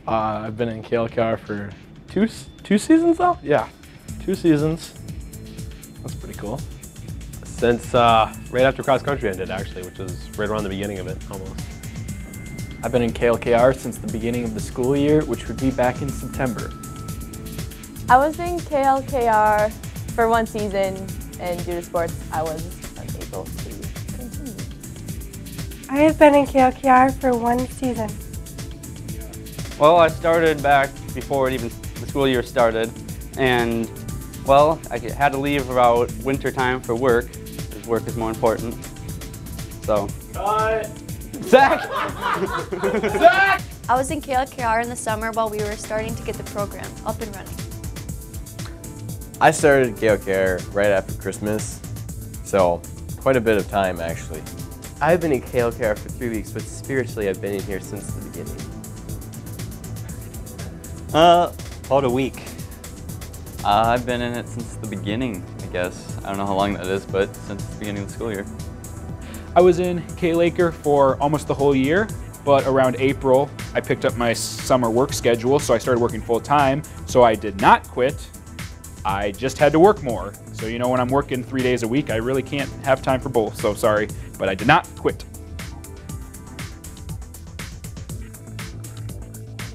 I've been in KLKR for two seasons now? Yeah, 2 seasons. That's pretty cool. Since right after cross country ended, actually, which was right around the beginning of it, almost. I've been in KLKR since the beginning of the school year, which would be back in September. I was in KLKR for 1 season, and due to sports, I was unable to continue. I have been in KLKR for 1 season. Well, I started back before even the school year started, and well, I had to leave about winter time for work, because work is more important. So. Cut! Zach! Zach! I was in KLKR in the summer while we were starting to get the program up and running. I started KLKR right after Christmas, so quite a bit of time actually. I've been in KLKR for 3 weeks, but spiritually I've been in here since the beginning. About a week. I've been in it since the beginning, I guess. I don't know how long that is, but since the beginning of the school year. I was in Laker for almost the whole year, but around April, I picked up my summer work schedule, so I started working full time. So I did not quit. I just had to work more. So you know, when I'm working 3 days a week, I really can't have time for both, so sorry, but I did not quit.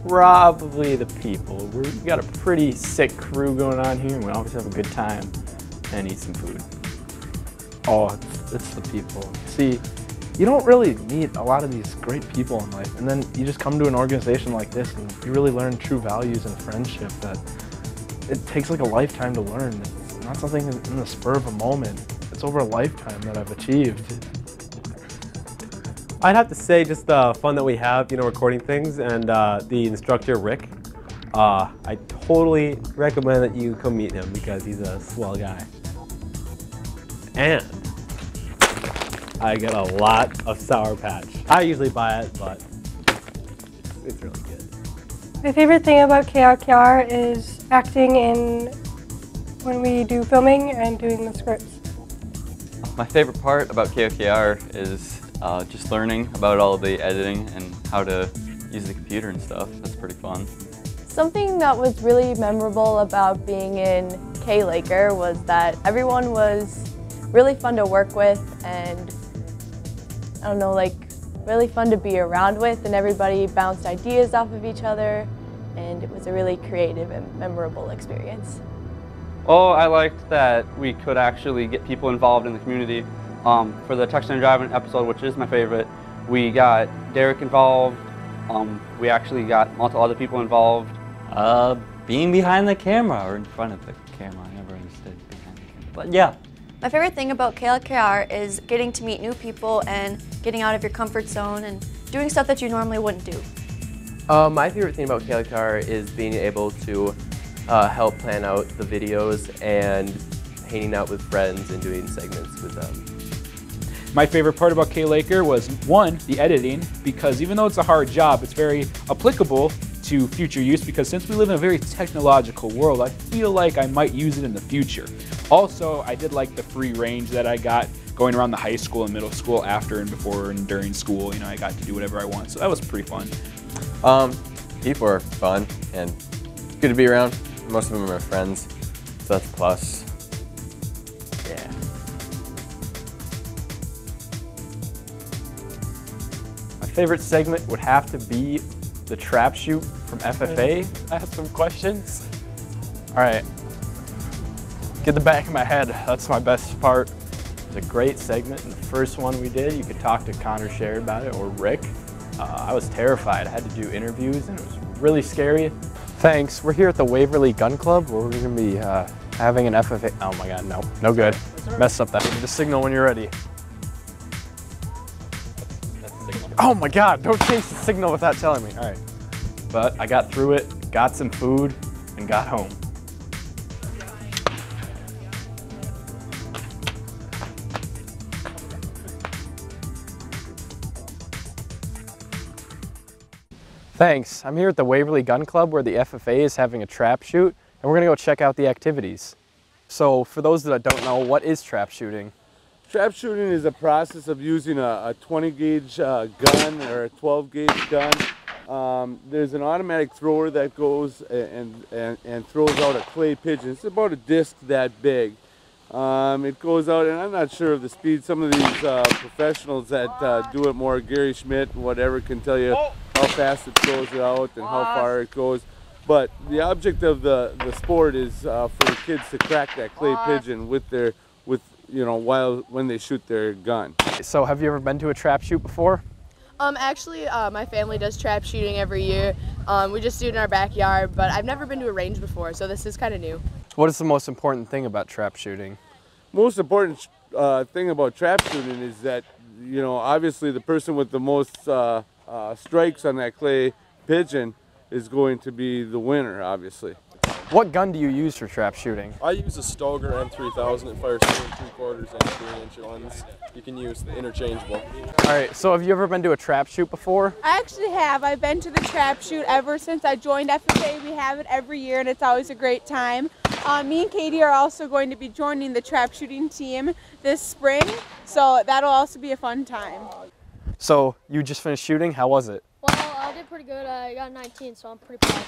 Probably the people. We've got a pretty sick crew going on here, and we always have a good time and eat some food. Oh, it's the people. See, you don't really meet a lot of these great people in life, and then you just come to an organization like this, and you really learn true values and friendship that it takes like a lifetime to learn. It's not something in the spur of a moment. It's over a lifetime that I've achieved. I'd have to say just the fun that we have, you know, recording things, and the instructor, Rick. I totally recommend that you come meet him because he's a swell guy. And I get a lot of Sour Patch. I usually buy it, but it's really good. My favorite thing about KLKR is acting in when we do filming and doing the scripts. My favorite part about KLKR is just learning about all the editing and how to use the computer and stuff. That's pretty fun. Something that was really memorable about being in Laker was that everyone was really fun to work with and, I don't know, like really fun to be around with, and everybody bounced ideas off of each other, and it was a really creative and memorable experience. Oh, I liked that we could actually get people involved in the community. For the Touchdown Driving episode, which is my favorite, we got Derek involved. We actually got multiple other people involved. Being behind the camera or in front of the camera. I never understood behind the camera. But yeah. My favorite thing about KLKR is getting to meet new people and getting out of your comfort zone and doing stuff that you normally wouldn't do. My favorite thing about KLKR is being able to help plan out the videos and hanging out with friends and doing segments with them. My favorite part about Laker was, one, the editing, because even though it's a hard job, it's very applicable to future use, because since we live in a very technological world, I feel like I might use it in the future. Also, I did like the free range that I got going around the high school and middle school after and before and during school. You know, I got to do whatever I want, so that was pretty fun. People are fun and good to be around. Most of them are my friends, so that's a plus. Yeah. My favorite segment would have to be the trap shoot from FFA. I have some questions. All right, get the back of my head. That's my best part. It's a great segment. In the first one we did, you could talk to Connor Sherrod about it or Rick. I was terrified. I had to do interviews and it was really scary. Thanks. We're here at the Waverly Gun Club where we're going to be having an FFA. Oh my God, no good. Messed up that. Just signal when you're ready. Oh my God, don't change the signal without telling me. All right. But I got through it, got some food, and got home. Thanks. I'm here at the Waverly Gun Club where the FFA is having a trap shoot, and we're gonna go check out the activities. So for those that don't know, what is trap shooting? Trap shooting is a process of using a 20 gauge gun or a 12 gauge gun there's an automatic thrower that goes and throws out a clay pigeon. It's about a disc that big. It goes out, and I'm not sure of the speed. Some of these professionals that do it more, Gary Schmidt, whatever, can tell you how fast it throws it out and how far it goes. But the object of the sport is for the kids to crack that clay pigeon when they shoot their gun. So have you ever been to a trap shoot before? Actually, my family does trap shooting every year. We just do it in our backyard, but I've never been to a range before, so this is kind of new. What is the most important thing about trap shooting? Most important thing about trap shooting is that, obviously the person with the most strikes on that clay pigeon is going to be the winner, obviously. What gun do you use for trap shooting? I use a Stoeger M3000. It fires 7 3/4 and 3-inch ones. You can use the interchangeable. All right, so have you ever been to a trap shoot before? I actually have. I've been to the trap shoot ever since I joined FFA. We have it every year and it's always a great time. Me and Katie are also going to be joining the trap shooting team this spring, so that'll also be a fun time. So you just finished shooting. How was it? Well, I did pretty good. I got 19, so I'm pretty proud.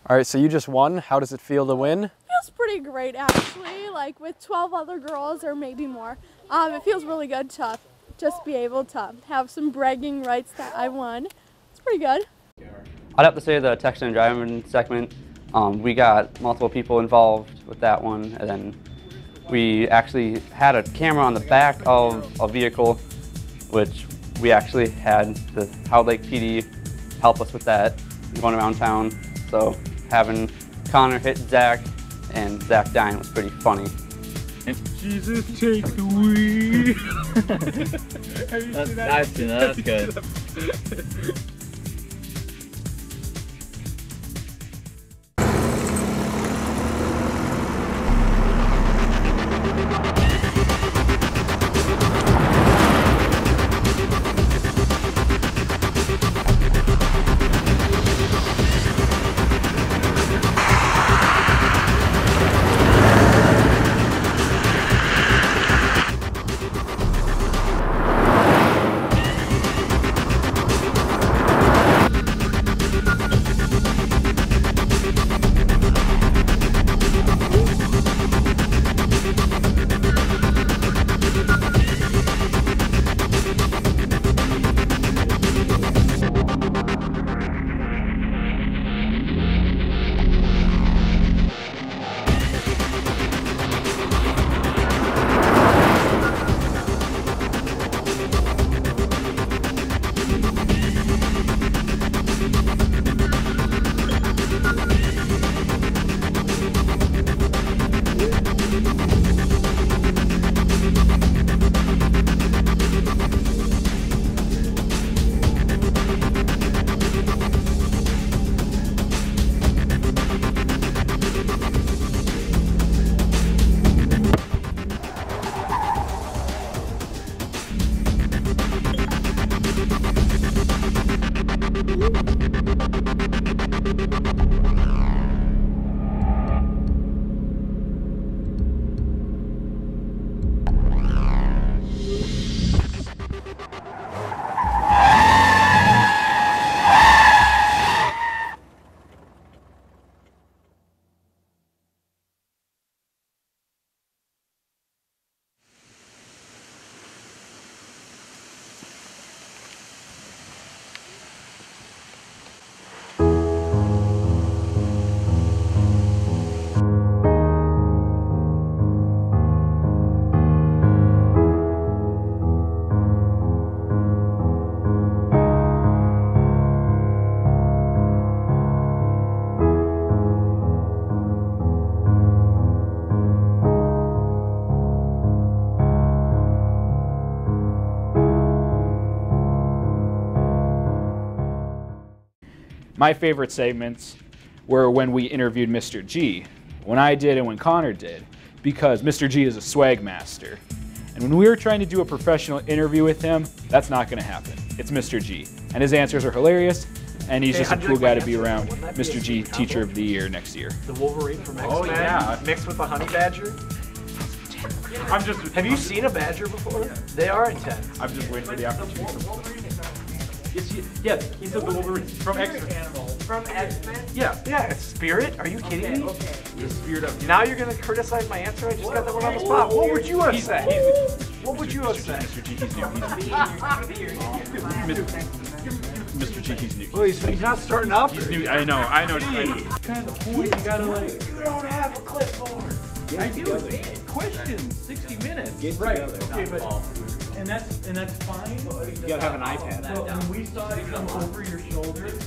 All right, so you just won. How does it feel to win? Feels pretty great, actually, like with 12 other girls or maybe more. It feels really good to just be able to have some bragging rights that I won. It's pretty good. I'd have to say the text and driving segment, we got multiple people involved with that one, and then we actually had a camera on the back of a vehicle, which we actually had the Lake PD help us with that, going around town. So having Connor hit Zach and Zach dying was pretty funny. Jesus, take the wheel. That's good. My favorite segments were when we interviewed Mr. G, when I did and when Connor did, because Mr. G is a swag master. And when we were trying to do a professional interview with him, that's not going to happen. It's Mr. G. And his answers are hilarious, and he's just a cool guy to be around. Mr. G, Teacher of the Year next year. The Wolverine from X-Men? Oh, yeah. Mixed with a honey badger? Have you seen a badger before? They are intense. I'm just waiting for the opportunity. Yeah, he's the Wolverine from X-Men. From X-Men? Yeah. Spirit? Are you kidding me? Okay. The Spirit of. Now you're gonna criticize my answer? I just got that one on the spot. What would you have said? What would you have said? Mr. G, he's new. Mr. G, he's new. Well, he's not starting off. He's new. I know. Kind of the point. You gotta like. You don't have a clipboard. I do. Questions, 60 minutes. Right. Okay, but and that's fine. You gotta have an iPad. But when we saw it come over your shoulder, it was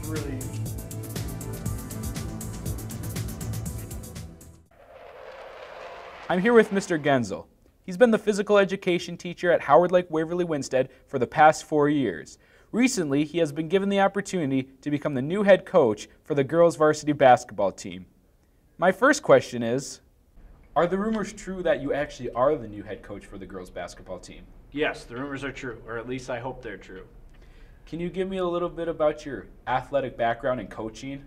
really. I'm here with Mr. Gendzel. He's been the physical education teacher at Howard Lake Waverly Winstead for the past 4 years. Recently, he has been given the opportunity to become the new head coach for the girls' varsity basketball team. My first question is, are the rumors true that you actually are the new head coach for the girls' basketball team? Yes, the rumors are true, or at least I hope they're true. Can you give me a little bit about your athletic background and coaching?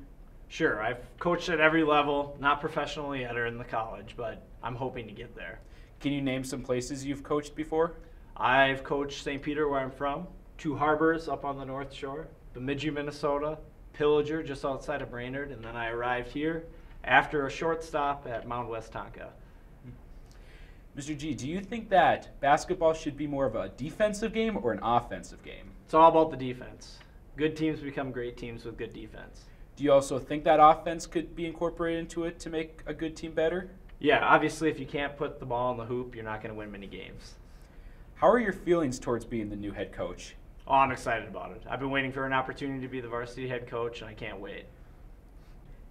Sure, I've coached at every level, not professionally yet or in the college, but I'm hoping to get there. Can you name some places you've coached before? I've coached St. Peter, where I'm from, Two Harbors up on the North Shore, Bemidji, Minnesota, Pillager just outside of Brainerd, and then I arrived here after a short stop at Mount West Tonka. Mr. G, do you think that basketball should be more of a defensive game or an offensive game? It's all about the defense. Good teams become great teams with good defense. Do you also think that offense could be incorporated into it to make a good team better? Yeah, obviously if you can't put the ball in the hoop, you're not going to win many games. How are your feelings towards being the new head coach? Oh, I'm excited about it. I've been waiting for an opportunity to be the varsity head coach, and I can't wait.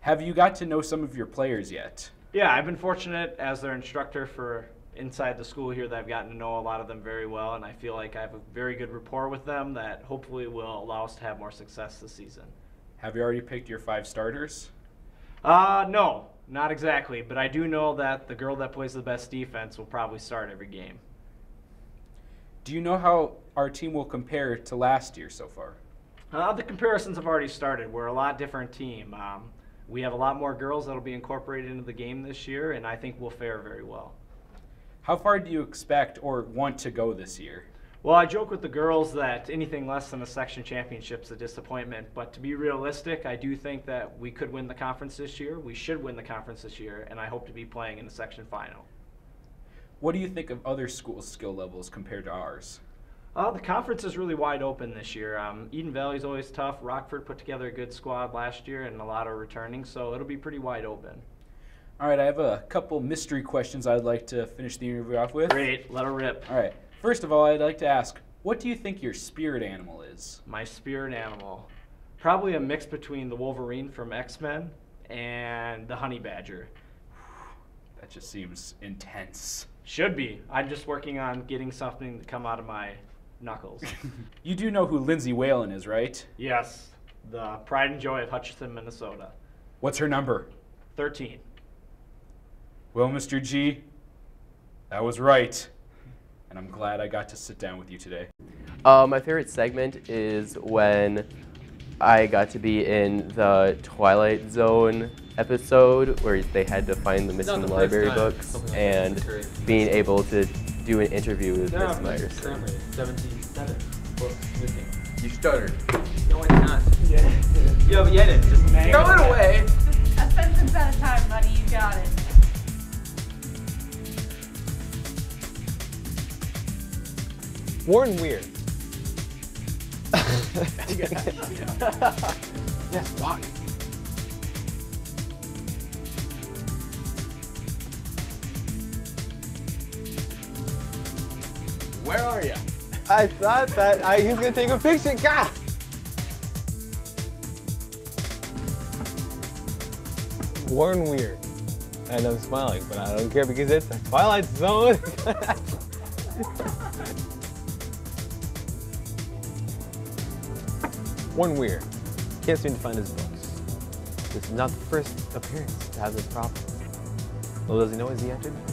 Have you got to know some of your players yet? Yeah, I've been fortunate as their instructor for inside the school here that I've gotten to know a lot of them very well, and I feel like I have a very good rapport with them that hopefully will allow us to have more success this season. Have you already picked your 5 starters? No, not exactly, but I do know that the girl that plays the best defense will probably start every game. Do you know how our team will compare to last year so far? The comparisons have already started. We're a lot different team. We have a lot more girls that will be incorporated into the game this year, and I think we'll fare very well. How far do you expect or want to go this year? Well, I joke with the girls that anything less than a section championship is a disappointment, but to be realistic, I do think that we could win the conference this year. We should win the conference this year, and I hope to be playing in the section final. What do you think of other schools' skill levels compared to ours? The conference is really wide open this year. Eden Valley's always tough. Rockford put together a good squad last year and a lot of returning, so it'll be pretty wide open. All right, I have a couple mystery questions I'd like to finish the interview off with. Great, let her rip. All right, first of all, I'd like to ask, what do you think your spirit animal is? My spirit animal? Probably a mix between the Wolverine from X-Men and the honey badger. That just seems intense. Should be. I'm just working on getting something to come out of my knuckles. You do know who Lindsay Whalen is, right? Yes, the pride and joy of Hutchinson, Minnesota. What's her number? 13. Well, Mr. G, that was right. And I'm glad I got to sit down with you today. My favorite segment is when I got to be in the Twilight Zone episode where they had to find the missing library books and being able to do an interview with Miss Myers. 77 books missing. You stuttered. No, it's not. Yo, get it. Just throw it away. I spent some better time, buddy. You got it. Warren Weird. Yes, why? Where are you? I thought that he was gonna take a picture. God. Warren Weird. And I'm smiling, but I don't care because it's a Twilight Zone. Warren Weird can't seem to find his books. This is not the first appearance to have this problem. Little does he know, as he entered the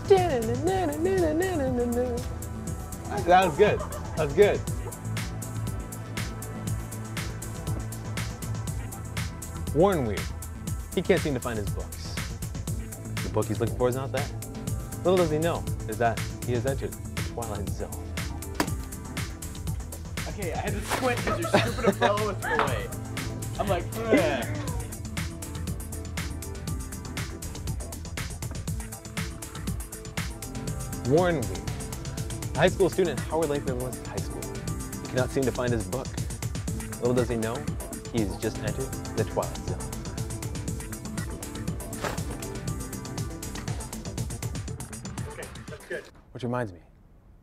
Twilight. That was good. That was good. Warren Weird. He can't seem to find his books. The book he's looking for is not there. Little does he know is that he has entered the Twilight Zone. Okay, I had to squint because your stupid umbrella was in the way. I'm like, ugh. Warren Weir. A high school student at Howard Laker High School. He cannot seem to find his book. Little does he know, he's just entered the Twilight Zone. Okay, that's good. Which reminds me,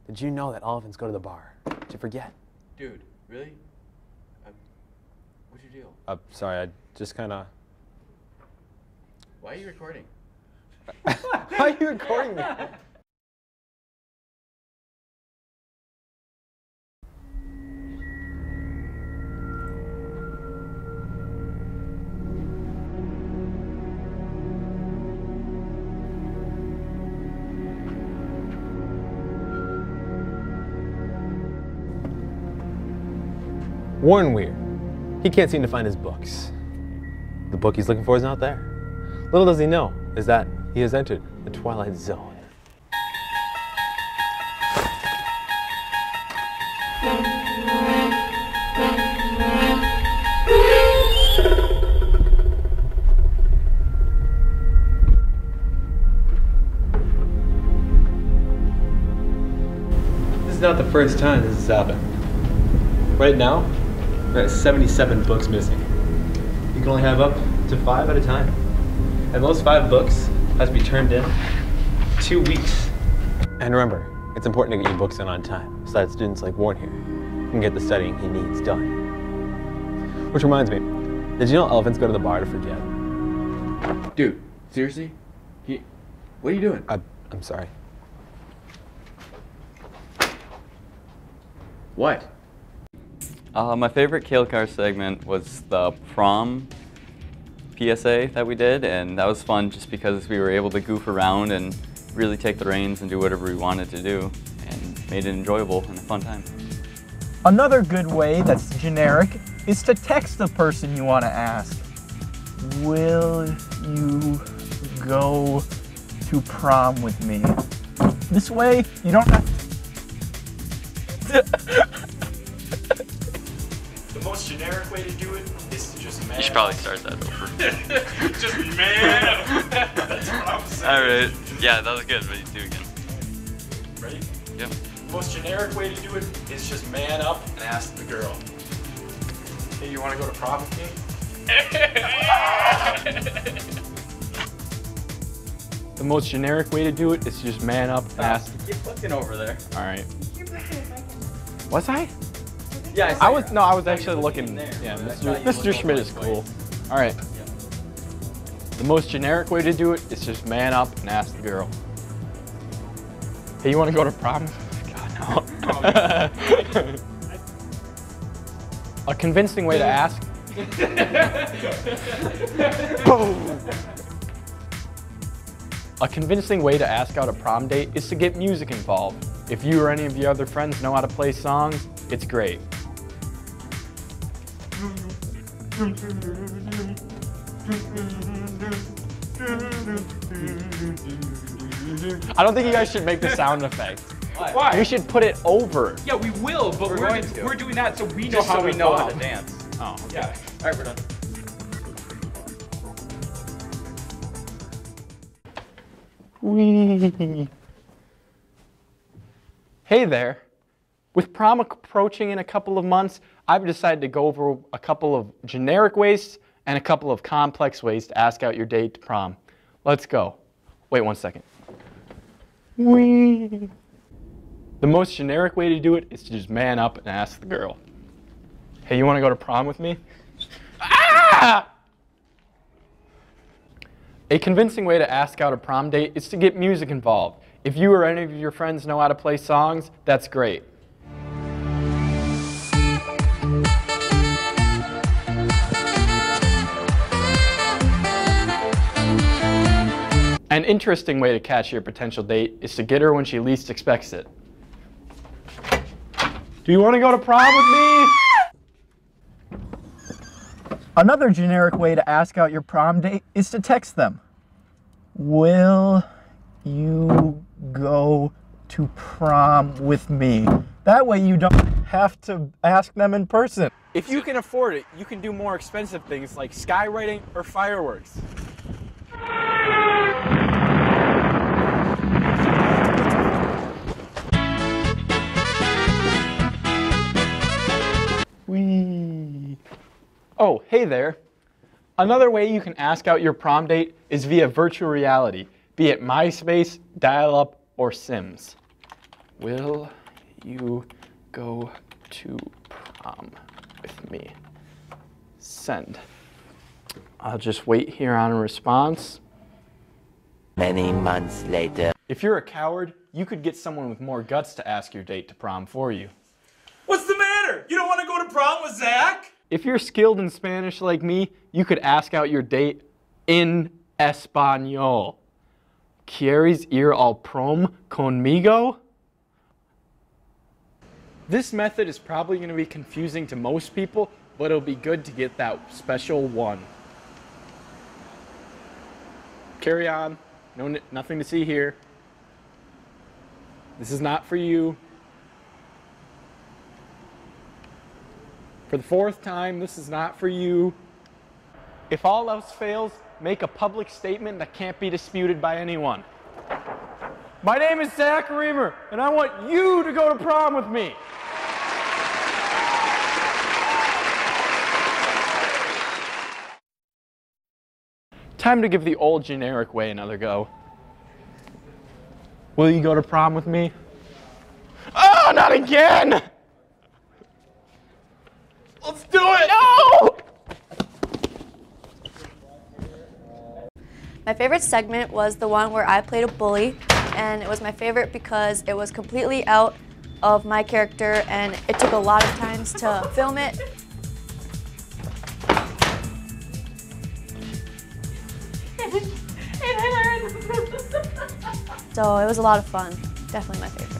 did you know that elephants go to the bar? Did you forget? Dude, really? What's your deal? Sorry, I just kind of... Why are you recording? Why are you recording me? Warren Weir. He can't seem to find his books. The book he's looking for is not there. Little does he know is that he has entered the Twilight Zone. This is not the first time this has happened. Right now, we're at 77 books missing. You can only have up to 5 at a time. And those 5 books has to be turned in 2 weeks. And remember, it's important to get your books in on time so that students like Warren here can get the studying he needs done. Which reminds me, did you know elephants go to the bar to forget? Dude, seriously? What are you doing? I'm sorry. What? My favorite KLKR segment was the Prom PSA that we did, and that was fun just because we were able to goof around and really take the reins and do whatever we wanted to do, and made it enjoyable and a fun time. Another good way that's generic is to text the person you want to ask. Will you go to prom with me? This way, you don't have to... The most generic way to do it is to just man. You should probably start that over. Just man. That's what I'm saying. Alright, yeah, that was good, but do it again. Ready? Yep. The most generic way to do it is just man up and ask the girl. Hey, you want to go to prom with me? The most generic way to do it is to just man up and ask. Keep looking over there. All right. Was I? Yeah, I was. No, I was actually looking. Yeah, Mr. Schmidt is cool. All right. The most generic way to do it is just man up and ask the girl. Hey, you want to go to prom? God, no. A convincing way to ask. A convincing way to ask out a prom date is to get music involved. If you or any of your other friends know how to play songs, it's great. I don't think you guys should make the sound effect. Why? We should put it over. Yeah, we will, but we're doing that so we know Just how so to we know prom. how to dance. Oh, okay. Yeah. All right, we're done. Hey there. With prom approaching in a couple of months, I've decided to go over a couple of generic ways and a couple of complex ways to ask out your date to prom. Let's go. Wait 1 second. The most generic way to do it is to just man up and ask the girl. Hey, you want to go to prom with me? Ah! A convincing way to ask out a prom date is to get music involved. If you or any of your friends know how to play songs, that's great. An interesting way to catch your potential date is to get her when she least expects it. Do you want to go to prom with me? Another generic way to ask out your prom date is to text them. Will you go to prom with me? That way you don't have to ask them in person. If you can afford it, you can do more expensive things like skywriting or fireworks. Whee! Oh, hey there. Another way you can ask out your prom date is via virtual reality, be it MySpace, dial-up, or Sims. Will you go to prom with me? Send. I'll just wait here on a response. Many months later. If you're a coward, you could get someone with more guts to ask your date to prom for you. What's the matter? You don't want to go to prom with Zach? If you're skilled in Spanish like me, you could ask out your date in Español. ¿Quieres ir al prom conmigo? This method is probably going to be confusing to most people, but it'll be good to get that special one. Carry on. Nothing to see here. This is not for you. For the fourth time, this is not for you. If all else fails, make a public statement that can't be disputed by anyone. My name is Zach Reamer, and I want you to go to prom with me. Time to give the old generic way another go. Will you go to prom with me? Oh, not again! Let's do it! No! My favorite segment was the one where I played a bully, and it was my favorite because it was completely out of my character and it took a lot of times to film it. So it was a lot of fun. Definitely my favorite.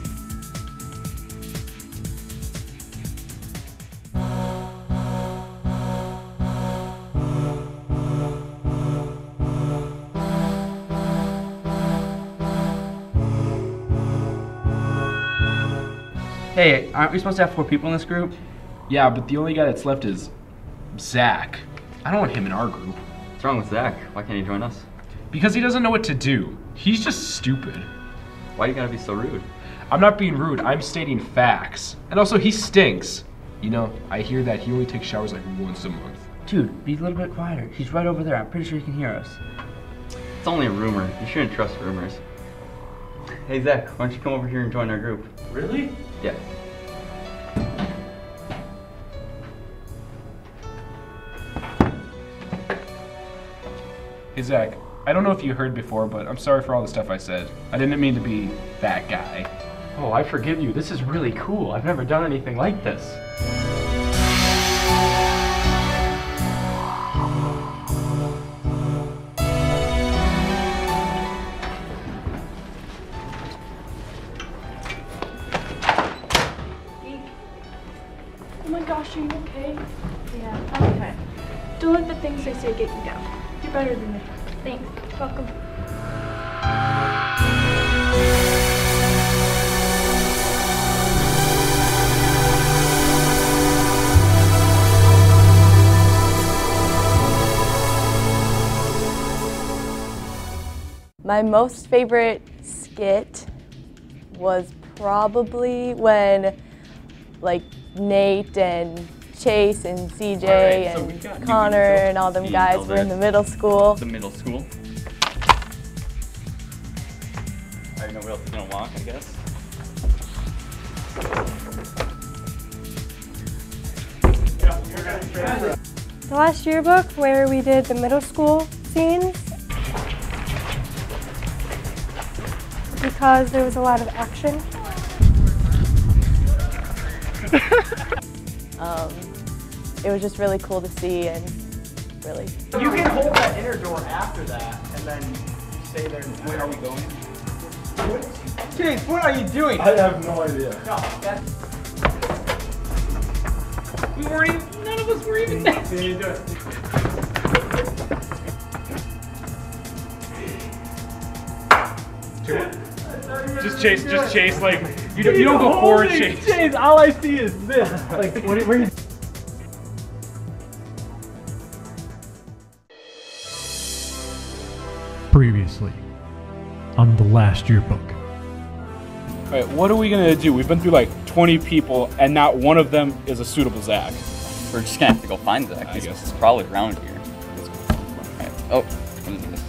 Hey, aren't we supposed to have 4 people in this group? Yeah, but the only guy that's left is Zach. I don't want him in our group. What's wrong with Zach? Why can't he join us? Because he doesn't know what to do. He's just stupid. Why you gotta be so rude? I'm not being rude, I'm stating facts. And also, he stinks. You know, I hear that he only takes showers like once a month. Dude, be a little bit quieter. He's right over there. I'm pretty sure he can hear us. It's only a rumor. You shouldn't trust rumors. Hey Zach, why don't you come over here and join our group? Really? Yeah. Hey Zach, I don't know if you heard before, but I'm sorry for all the stuff I said. I didn't mean to be that guy. Oh, I forgive you. This is really cool. I've never done anything like this. Oh my gosh, are you okay? Yeah, I'm okay. Don't let the things they say get you down. You're better than me. Thanks. Welcome. My most favorite skit was probably when like Nate and Chase and CJ and Connor and all them guys were in the middle school. The middle school. I don't know where else is gonna walk, I guess. The Last Yearbook, where we did the middle school scenes, because there was a lot of action. It was just really cool to see and really. You can hold that inner door after that, and then you stay there. Where are we going? Chase, what are you doing? I have no idea. No, that's. We weren't even. None of us were even there. Can you do it? Just chase like You don't go forward, Chase. Chase, all I see is this. Like, what are you? Previously on the Last Yearbook. All right, what are we gonna do? We've been through like 20 people, and not one of them is a suitable Zach. We're just gonna have to go find Zach. I guess it's probably around here. Right. Oh, what is this?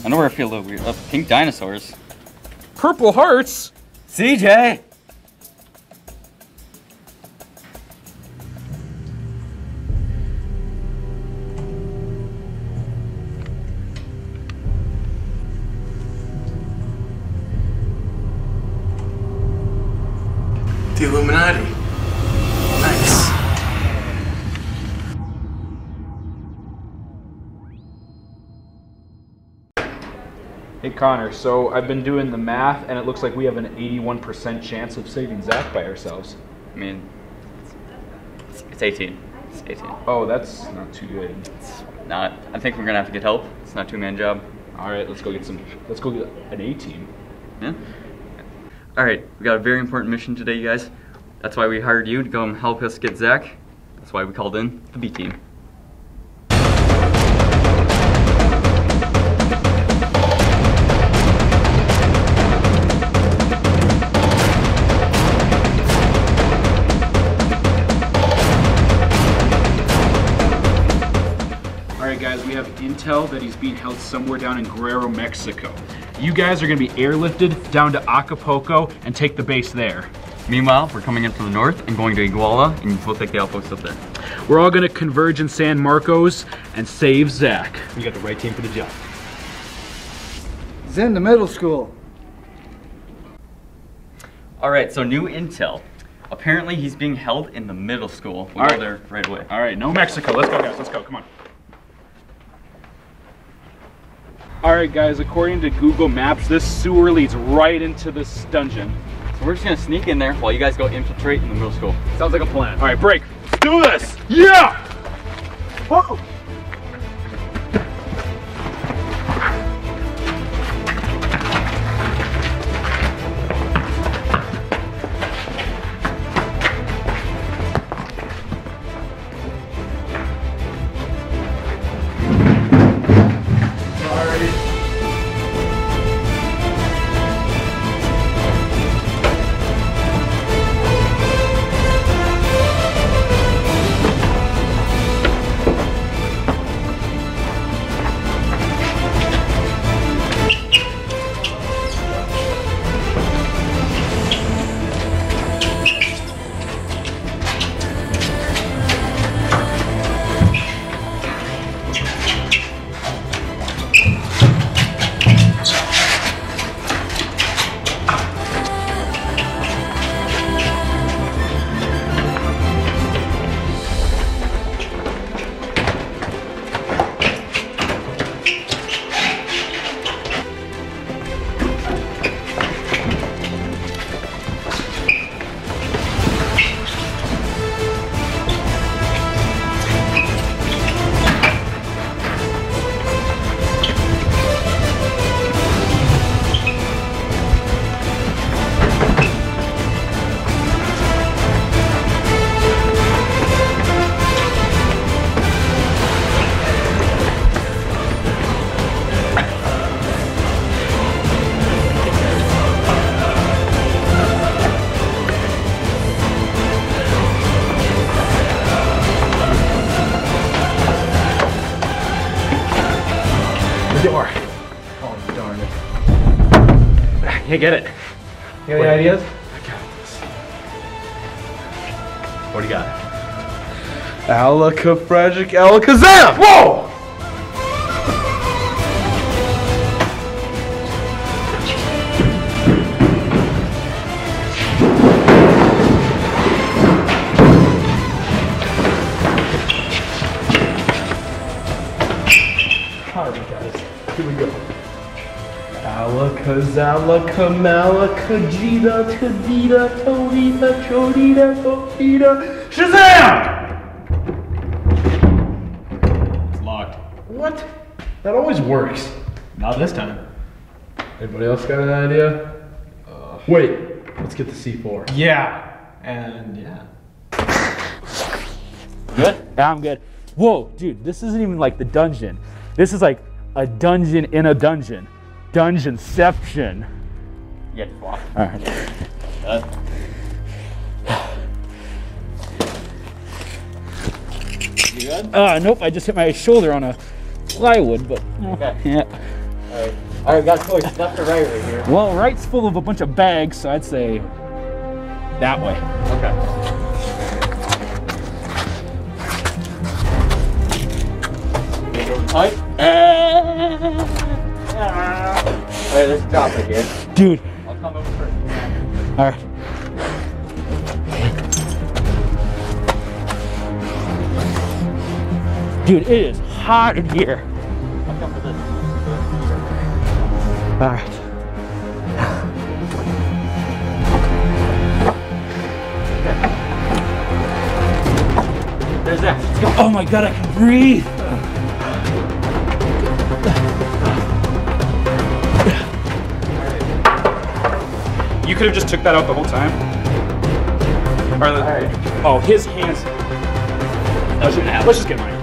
I know where I feel a little weird. Oh, pink dinosaurs. Purple hearts. CJ. The Illuminati. Nice. Hey Connor, so I've been doing the math, and it looks like we have an 81% chance of saving Zach by ourselves. I mean, it's 18. It's 18. Oh, that's not too good. It's not. I think we're gonna have to get help. It's not a two-man job. All right, let's go get an A team. Yeah. All right, we got a very important mission today, you guys. That's why we hired you to go and help us get Zach. That's why we called in the B team. Guys, we have intel that he's being held somewhere down in Guerrero, Mexico. You guys are going to be airlifted down to Acapulco and take the base there. Meanwhile, we're coming in from the north and going to Iguala, and we'll take the outpost up there. We're all going to converge in San Marcos and save Zach. We got the right team for the job. He's in the middle school. All right, so new intel. Apparently, he's being held in the middle school. We'll go there right away. All right, no Mexico. Let's go, guys. Let's go. Come on. All right, guys, according to Google Maps, this sewer leads right into this dungeon. So we're just gonna sneak in there while you guys go infiltrate in the middle school. Sounds like a plan. All right, break. Let's do this. Yeah! Whoa! Door. Oh, darn it. I can't get it. You got any ideas? I got this. What do you got? Alakafragic Alakazam! Whoa! Alright, guys. Here we go. Alakamalakamalakajita Tadita Tolita Chodita Totita Shazam! It's locked. What? That always works. Not this time. Anybody else got an idea? Wait. Let's get the C4. Yeah. And yeah. Good? Yeah, I'm good. Whoa, dude, this isn't even like the dungeon. This is like a dungeon in a dungeon. Dungeonception. Yeah, just walk. All right. You good? Nope, I just hit my shoulder on a plywood, but Okay. yeah. All right, got choice left or right right here. Well, right's full of a bunch of bags, so I'd say that way. Okay. Tight. Alright, let's drop it here. Dude. I'll come over first. All right. Dude, it is hot in here. I'll come for this. All right. There's that. Let's go. Oh my God, I can breathe. You could have just took that out the whole time. All right. Oh, his hands. Let's just get mine.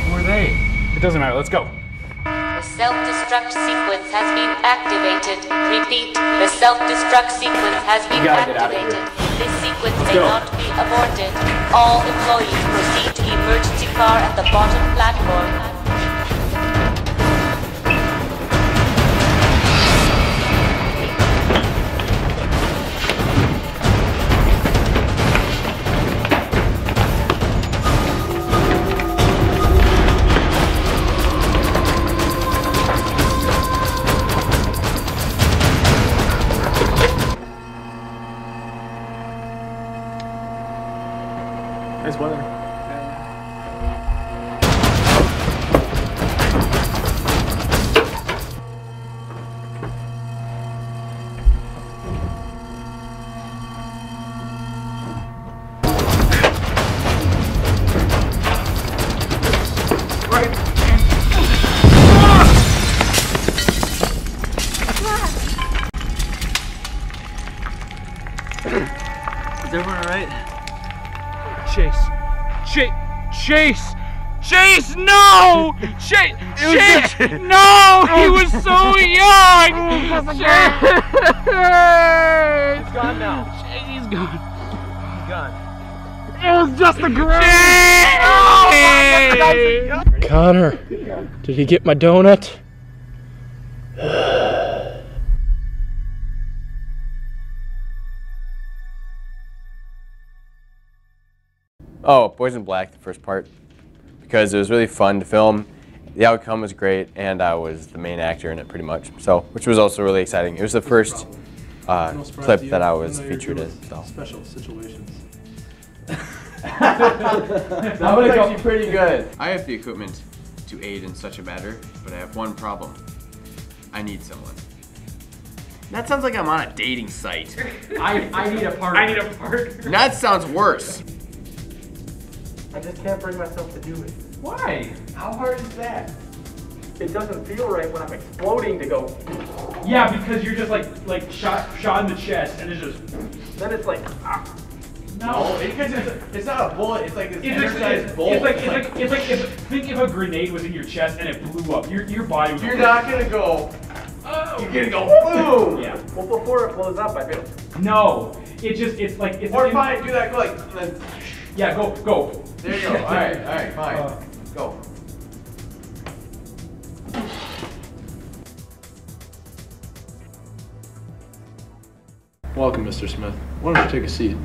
Who are they? It doesn't matter. Let's go. The self-destruct sequence has been activated. Repeat, the self-destruct sequence has been activated. This sequence may not be aborted. All employees proceed to the emergency car at the bottom platform. Nice weather. Is everyone alright? Chase, no! Chase, no! He was so young! Chase! He's gone now. He's gone. He's gone. It was just a groove! Chase! Connor, did he get my donut? Oh, Boys in Black, the first part, because it was really fun to film. The outcome was great, and I was the main actor in it pretty much, so which was also really exciting. It was the first clip that I was featured in. So. Special situations. That was actually pretty good. I have the equipment to aid in such a matter, but I have one problem. I need someone. That sounds like I'm on a dating site. I need a partner. I need a partner. That sounds worse. I just can't bring myself to do it. Why? How hard is that? It doesn't feel right when I'm exploding to go. Yeah, because you're just like shot in the chest, and it's just. Then it's like. No, because it's not a bullet. It's like this energized bolt. It's like think if a grenade was in your chest and it blew up. Your body would. You're not gonna go. Oh. You're gonna go boom. Yeah. Well, before it blows up, I feel. No, it's like. Or fine, do that. Go like. Then, yeah, go. There you go. All right, fine. Go. Welcome, Mr. Smith. Why don't you take a seat?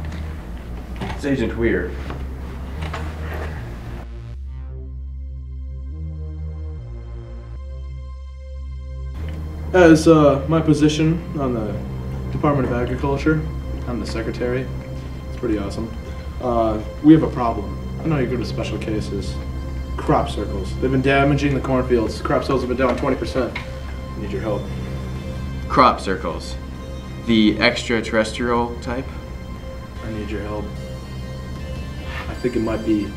It's Agent Weir. As my position on the Department of Agriculture, I'm the secretary. It's pretty awesome. We have a problem. I know you're good with special cases. Crop circles. They've been damaging the cornfields. Crop sales have been down 20%. I need your help. Crop circles. The extraterrestrial type? need your help. I think it might be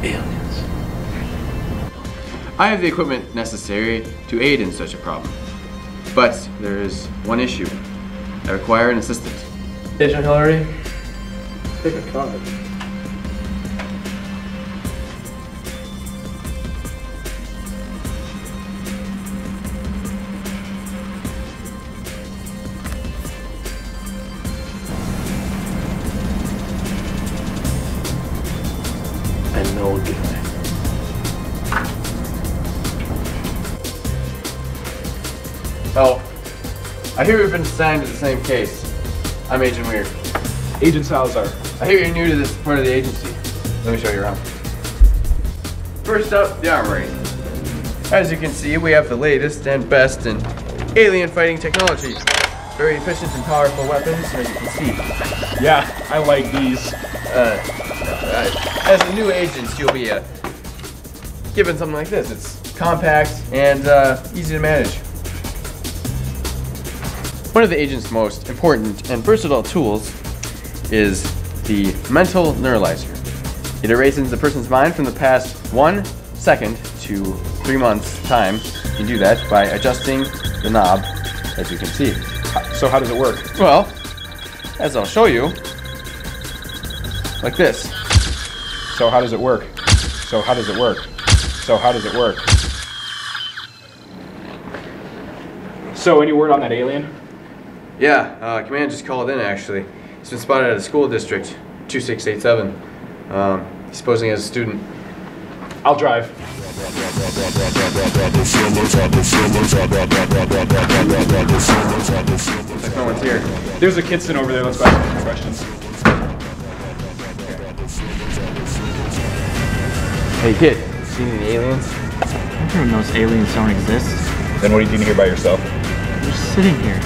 aliens. I have the equipment necessary to aid in such a problem. But there is one issue. I require an assistant. Agent Hillary, pick a card. And no one get away. Oh, I hear we've been assigned to the same case. I'm Agent Weird. Agent Salazar. I hear you're new to this part of the agency. Let me show you around. First up, the armory. As you can see, we have the latest and best in alien fighting technology. Very efficient and powerful weapons, as you can see. Yeah, I like these. As a new agent, you'll be given something like this. It's compact and easy to manage. One of the agent's most important and versatile tools is the mental neuralizer. It erases the person's mind from the past 1 second to 3 months' time. You can do that by adjusting the knob, as you can see. So how does it work? Well, as I'll show you, like this. So how does it work? So how does it work? So how does it work? So any word on that alien? Yeah, command just called in actually. He's been spotted at a school district, 2687. He's posing as a student. I'll drive. Like no one's here. There's a kid sitting over there. Let's go ask some questions. Hey kid, seen any aliens? Everyone knows aliens don't exist. Then what are you doing here by yourself? I'm just sitting here.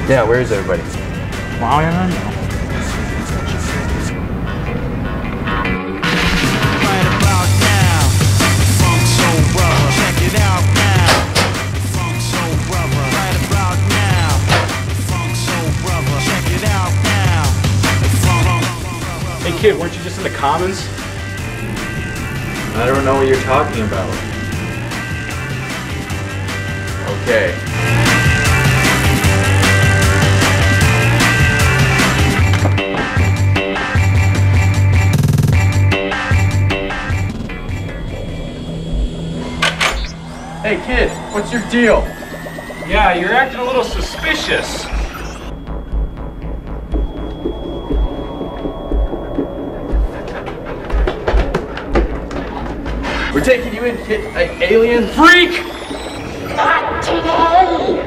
Yeah, where is everybody? Wow, I don't know. Hey kid, weren't you just in the Commons? I don't know what you're talking about. Okay. Hey kid, what's your deal? Yeah, you're acting a little suspicious. We're taking you in, kid, alien freak! Not today!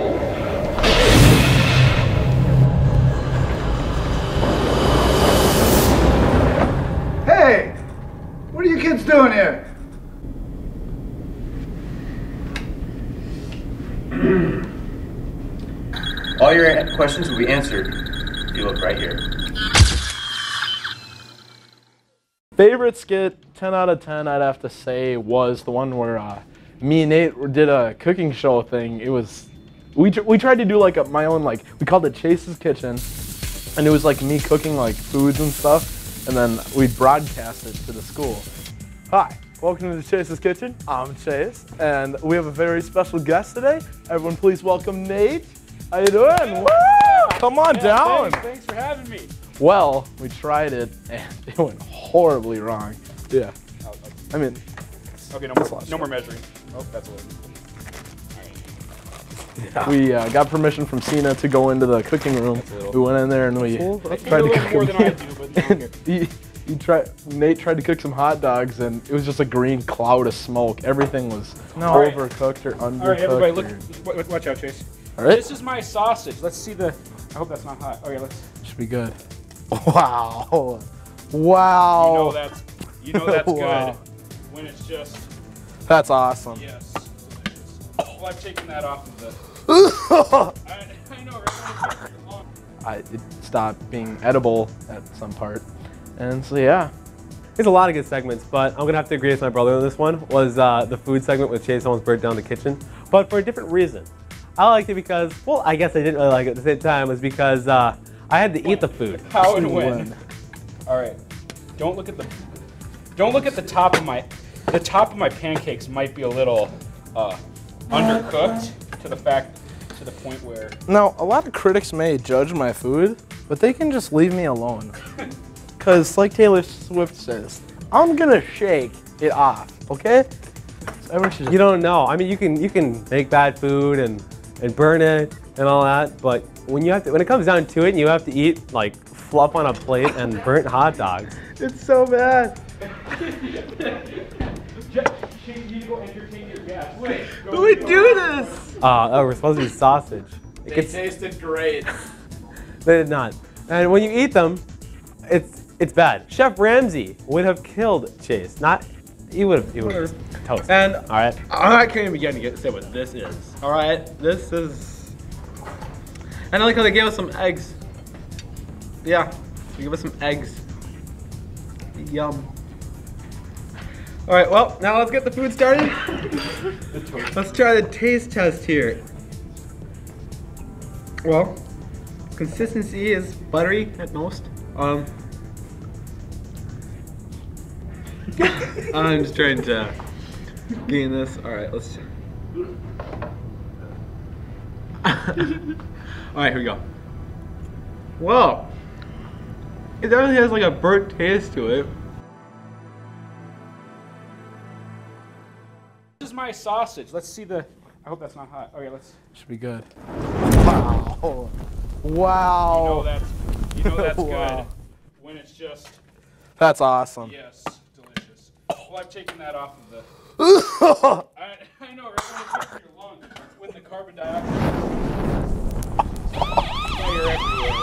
Hey! What are you kids doing here? All your questions will be answered if you look right here. Favorite skit, 10 out of 10, I'd have to say, was the one where me and Nate did a cooking show thing. It was, we tried to do like my own, like, we called it Chase's Kitchen, and it was like me cooking like foods and stuff, and then we broadcast it to the school. Hi, welcome to Chase's Kitchen. I'm Chase, and we have a very special guest today. Everyone please welcome Nate. How you doing? Woo! Come on down. Thanks for having me. Well, we tried it, and it went horribly wrong. Yeah. I mean... Okay, no more measuring. Oh, that's a little... Yeah. We got permission from Cena to go into the cooking room. We went in there and we tried to cook more than I do, but Nate tried to cook some hot dogs, and it was just a green cloud of smoke. Everything was overcooked or undercooked. All right, everybody, look, watch out, Chase. All right. This is my sausage. Let's see the... I hope that's not hot. Okay, let's... Should be good. Wow. Wow. You know that's Wow. good when it's just... That's awesome. Yes. Well, I've taken that off of the... I know, right? It stopped being edible at some part. And so, yeah. There's a lot of good segments, but I'm going to have to agree with my brother on this one, was the food segment with Chase almost burnt down the kitchen, but for a different reason. I liked it because, well, I guess I didn't really like it at the same time, was because I had to eat the food. How and when? All right. Don't look at the top of my. The top of my pancakes might be a little undercooked to the point where. Now, a lot of critics may judge my food, but they can just leave me alone. Because, like Taylor Swift says, I'm gonna shake it off, okay? So you don't know. I mean, you can make bad food and burn it and all that, but when it comes down to it, you have to eat like fluff on a plate and burnt hot dogs. It's so bad. Who would do this? Oh, we're supposed to be sausage. They tasted great. They did not. And when you eat them, it's bad. Chef Ramsay would have killed Chase. He would have toast. And all right, I can't even begin to say what this is. All right, this is. And I like how they gave us some eggs. Yeah, they gave us some eggs. Yum. All right, well, now let's get the food started. Let's try the taste test here. Well, consistency is buttery at most. I'm just trying to gain this. All right, let's. All right, here we go. Whoa, it definitely has like a burnt taste to it. This is my sausage. Let's see the. I hope that's not hot. Okay, let's. Should be good. Wow. Wow. You know that's Wow. good when it's just. That's awesome. Yes, delicious. Well, I've taken that off of the. I know, right? When it gets to your lungs, when the carbon dioxide. Now you're everywhere.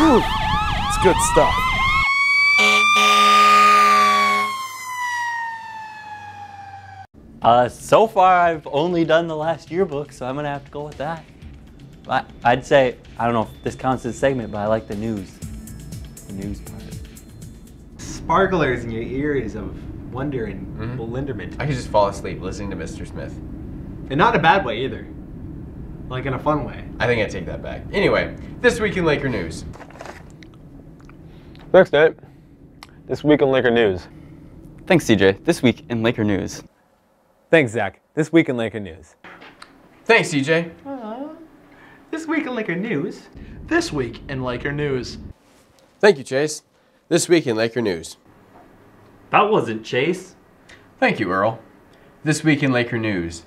Ooh, it's good stuff. So far I've only done the Last Yearbook, so I'm gonna have to go with that. I'd say, I don't know if this counts as a segment, but I like the news. The news part. Sparklers in your ears of wonder and bewilderment. I could just fall asleep listening to Mr. Smith. And not in a bad way either. Like in a fun way. I think I take that back. Anyway, this week in Laker news. Next up, this week in Laker news. Thanks, CJ. This week in Laker news. Thanks, Zach. This week in Laker news. Thanks, CJ. This week in Laker news. This week in Laker news. Thank you, Chase. This week in Laker news. That wasn't Chase. Thank you, Earl. This week in Laker news.